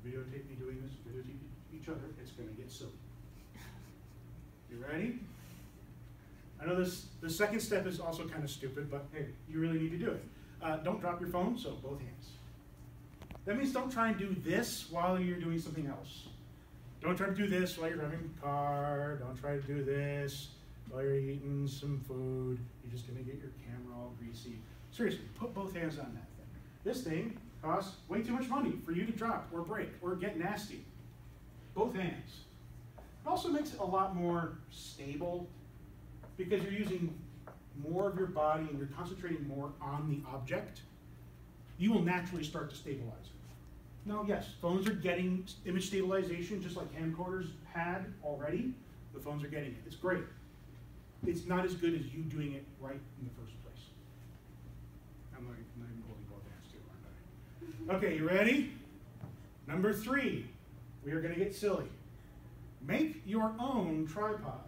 videotape me doing this, videotape each other, it's going to get silly. You ready? I know the second step is also kind of stupid, but hey, you really need to do it. Don't drop your phone, so both hands. That means don't try and do this while you're doing something else. Don't try to do this while you're driving a car. Don't try to do this while you're eating some food. You're just going to get your camera all greasy. Seriously, put both hands on that thing. This thing costs way too much money for you to drop or break or get nasty. Both hands. It also makes it a lot more stable because you're using more of your body and you're concentrating more on the object. You will naturally start to stabilize it. Now, yes, phones are getting image stabilization just like camcorders had already. The phones are getting it. It's great. It's not as good as you doing it right in the first place. I'm not even holding both hands too, aren't I? Okay, you ready? Number 3. We are going to get silly. Make your own tripod.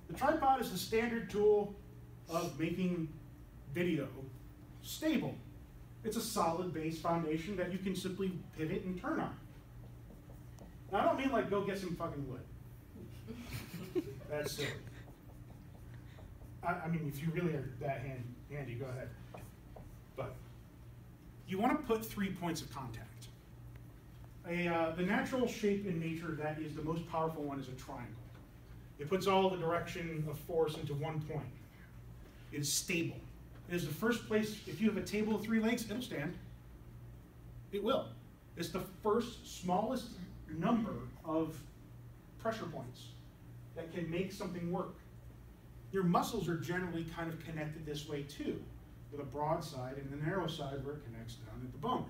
The tripod is the standard tool of making video stable. It's a solid base foundation that you can simply pivot and turn on. Now, I don't mean like go get some fucking wood. That's silly. I mean, if you really are that handy, go ahead. But you want to put 3 points of contact. The natural shape in nature that is the most powerful one is a triangle. It puts all the direction of force into one point. It is stable. It is the first place, if you have a table of 3 legs, it'll stand. It will. It's the first smallest number of pressure points that can make something work. Your muscles are generally kind of connected this way too, with a broad side and a narrow side where it connects down at the bone.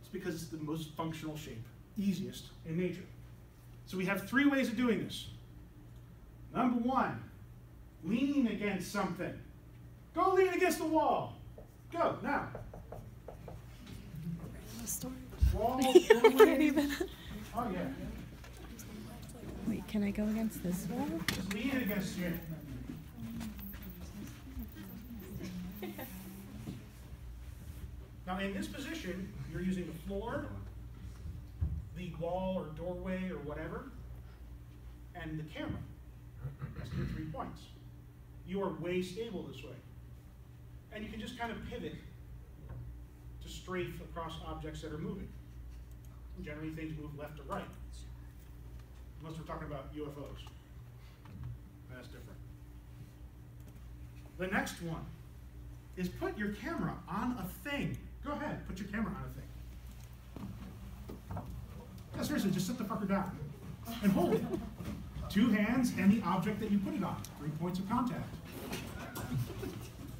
It's because it's the most functional shape, easiest in nature. So we have 3 ways of doing this. Number 1, lean against something. Go lean against the wall. Go, now. Wall, I can't even. Oh, yeah. Wait, can I go against this wall? Just lean against it. Now, in this position, you're using the floor, the wall or doorway or whatever, and the camera. That's your 3 points. You are way stable this way. And you can just kind of pivot to strafe across objects that are moving. Generally, things move left to right. Unless we're talking about UFOs. That's different. The next one is put your camera on a thing. Go ahead, put your camera on a thing. Yeah, seriously, just sit the fucker down and hold it. 2 hands and the object that you put it on. 3 points of contact.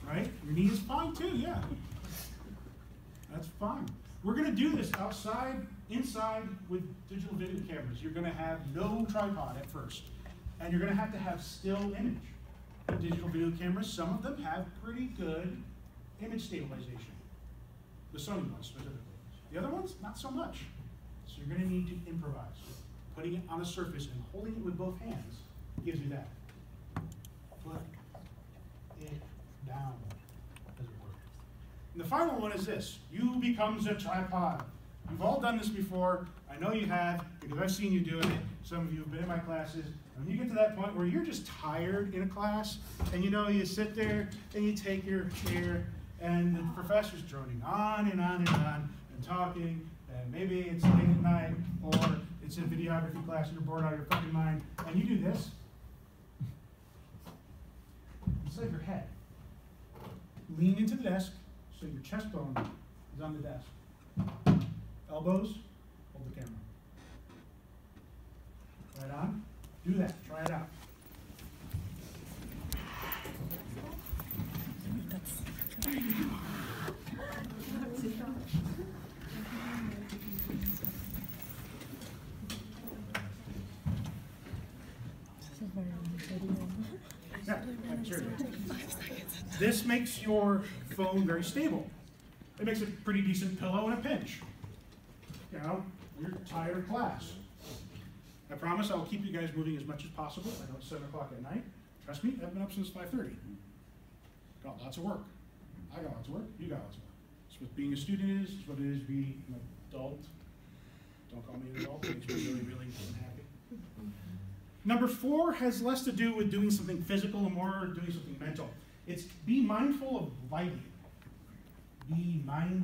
Right? Your knee is fine too, yeah. That's fine. We're going to do this outside, inside with digital video cameras. You're going to have no tripod at first. And you're going to have still image. The digital video cameras, some of them have pretty good image stabilization. The Sony ones specifically. The other ones, not so much. So you're going to need to improvise. Putting it on a surface and holding it with both hands gives you that. Put it down, as it were. And the final one is this. You becomes a tripod. You've all done this before. I know you have, because I've seen you doing it. Some of you have been in my classes. And when you get to that point where you're just tired in a class, and you know, you sit there and you take your chair, and the professor's droning on and on and on, and talking, and maybe it's late at night, or it's a videography class and you're bored out of your fucking mind, and you do this. Instead of your head, lean into the desk so your chest bone is on the desk. Elbows, hold the camera. Right on. Do that. Try it out. Yeah, sure. This makes your phone very stable. It makes a pretty decent pillow in a pinch. You know, you're tired of class. I promise I'll keep you guys moving as much as possible. I know it's 7 o'clock at night. Trust me, I've been up since 5:30. Got lots of work. I got lots of work. You got lots of work. It's what being a student is. It's what it is to be an adult. mean, it all makes me really, really happy. Number 4 has less to do with doing something physical and more doing something mental. It's be mindful of lighting. Be mindful.